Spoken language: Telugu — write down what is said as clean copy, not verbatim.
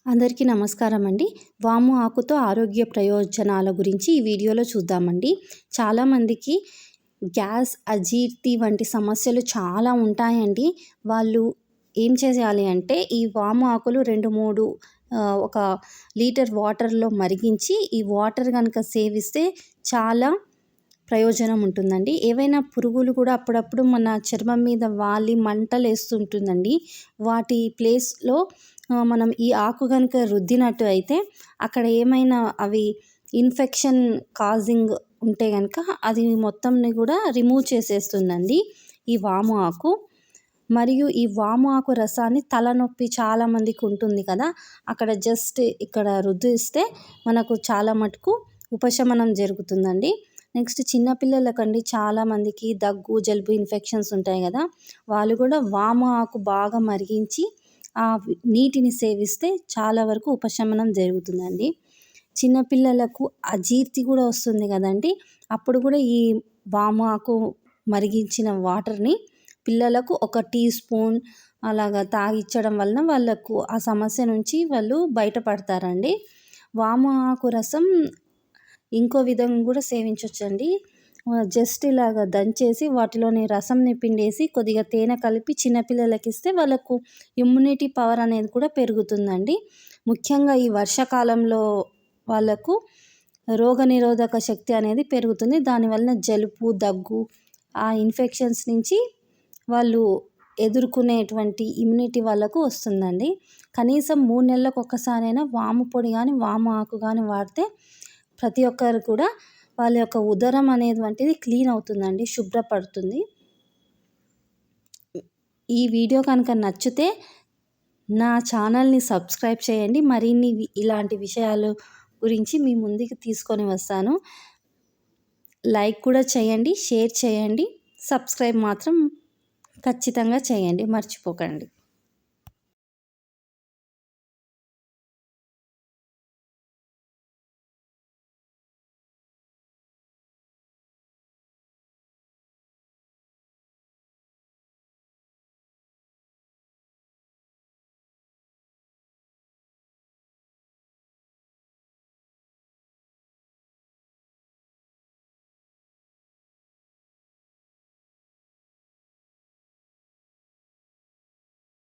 అందరికీ నమస్కారం అండి. వాము ఆకుతో ఆరోగ్య ప్రయోజనాల గురించి ఈ వీడియోలో చూద్దామండి. చాలామందికి గ్యాస్, అజీర్తి వంటి సమస్యలు చాలా ఉంటాయండి. వాళ్ళు ఏం చేయాలి అంటే ఈ వాము ఆకులు 2, 3 ఒక లీటర్ వాటర్‌లో మరిగించి ఈ వాటర్ గనుక సేవిస్తే చాలా ప్రయోజనం ఉంటుందండి. ఏవైనా పురుగులు కూడా అప్పుడప్పుడు మన చర్మం మీద వాలి మంటలేస్తుంటుందండి. వాటి ప్లేస్‌లో మనం ఈ ఆకు గనుక రుద్దినట్టు అయితే అక్కడ ఏమైనా అవి ఇన్ఫెక్షన్ కాజింగ్ ఉంటే గనుక అది మొత్తంని కూడా రిమూవ్ చేసేస్తుందండి ఈ వాము ఆకు. మరియు ఈ వాము ఆకు రసాన్ని తలనొప్పి చాలామందికి ఉంటుంది కదా, అక్కడ జస్ట్ ఇక్కడ రుద్దిస్తే మనకు చాలా మటుకు ఉపశమనం జరుగుతుందండి. నెక్స్ట్ చిన్నపిల్లలకండి చాలామందికి దగ్గు, జలుబు ఇన్ఫెక్షన్స్ ఉంటాయి కదా, వాళ్ళు కూడా వాము ఆకు బాగా మరిగించి ఆ నీటిని సేవిస్తే చాలా వరకు ఉపశమనం జరుగుతుందండి. చిన్నపిల్లలకు అజీర్తి కూడా వస్తుంది కదండి, అప్పుడు కూడా ఈ వాము ఆకు మరిగించిన వాటర్ని పిల్లలకు 1 టీ స్పూన్ అలాగా తాగిచ్చడం వలన వాళ్ళకు ఆ సమస్య నుంచి వాళ్ళు బయటపడతారండి. వాము ఆకు రసం ఇంకో విధంగా కూడా సేవించవచ్చండి. జస్ట్ ఇలాగ దంచేసి వాటిలోని రసంని పిండేసి కొద్దిగా తేనె కలిపి చిన్నపిల్లలకి ఇస్తే వాళ్ళకు ఇమ్యూనిటీ పవర్ అనేది కూడా పెరుగుతుందండి. ముఖ్యంగా ఈ వర్షాకాలంలో వాళ్ళకు రోగనిరోధక శక్తి అనేది పెరుగుతుంది. దానివలన జలుబు, దగ్గు, ఆ ఇన్ఫెక్షన్స్ నుంచి వాళ్ళు ఎదుర్కొనేటువంటి ఇమ్యూనిటీ వాళ్ళకు వస్తుందండి. కనీసం 3 నెలలకు ఒక్కసారైనా వాము పొడి కానీ వాము ఆకు కానీ వాడితే ప్రతి ఒక్కరు కూడా వాళ్ళ యొక్క ఉదరం అనేటువంటిది క్లీన్ అవుతుందండి, శుభ్రపడుతుంది. ఈ వీడియో కనుక నచ్చితే నా ఛానల్ని సబ్స్క్రైబ్ చేయండి. మరిన్ని ఇలాంటి విషయాలు గురించి మీ ముందుకు తీసుకొని వస్తాను. లైక్ కూడా చేయండి, షేర్ చేయండి, సబ్స్క్రైబ్ మాత్రం ఖచ్చితంగా చేయండి, మర్చిపోకండి.